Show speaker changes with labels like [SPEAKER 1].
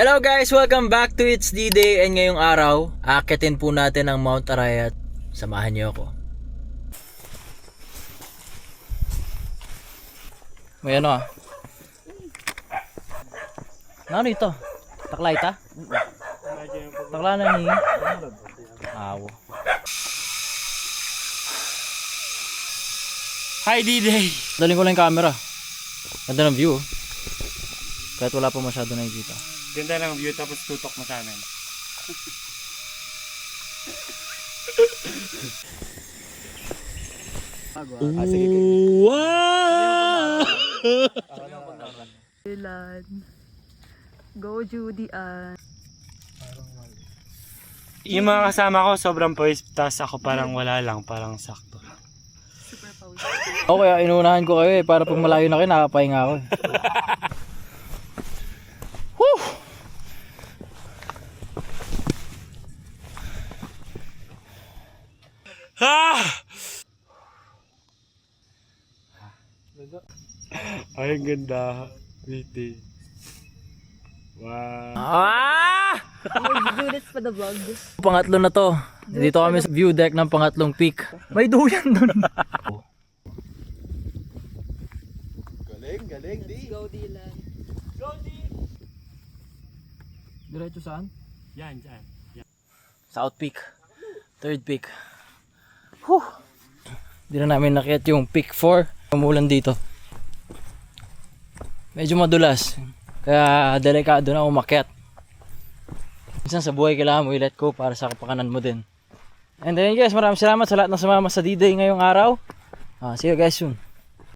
[SPEAKER 1] Hello guys! Welcome back to It's D-Day, and ngayong araw, aakitin po natin ang Mount Arayat. Samahan niyo ako. May ano ah. Ano ito? Takla ita? Takla na ni. Awo.
[SPEAKER 2] Hi D-Day!
[SPEAKER 1] Daling ko lang yung camera. Ganda ng view oh. Kahit wala pa masyado nakikita.
[SPEAKER 2] Ganda ng view tapos tutok mo sa amin.
[SPEAKER 1] Wow!
[SPEAKER 3] Dylan. Go Judy
[SPEAKER 2] Yung mga kasama ko sobrang pawis, tapos ako parang wala lang, parang sakto.
[SPEAKER 3] Super pause.
[SPEAKER 1] Okay, inuunahan ko kayo para pag malayo na kayo nakapahinga ako. Woo!
[SPEAKER 2] Ah! Ay, ang ganda. Witty. Wow.
[SPEAKER 3] Let's do this for the vlog.
[SPEAKER 1] Pangatlo na to. Dito kami sa view deck ng pangatlong peak. May duyan doon.
[SPEAKER 3] Let's go Dylan.
[SPEAKER 1] Diretso saan?
[SPEAKER 2] Yan, dyan.
[SPEAKER 1] South Peak. Third peak. Whew! Hindi na namin nakita yung peak 4. Umulan dito. Medyo madulas. Kaya delikado na umakyat. Minsan sa buhay kailangan mo i-let go para sa kapakanan mo din. And then guys, maraming salamat sa lahat ng sumama sa D-Day ngayong araw. See you guys soon.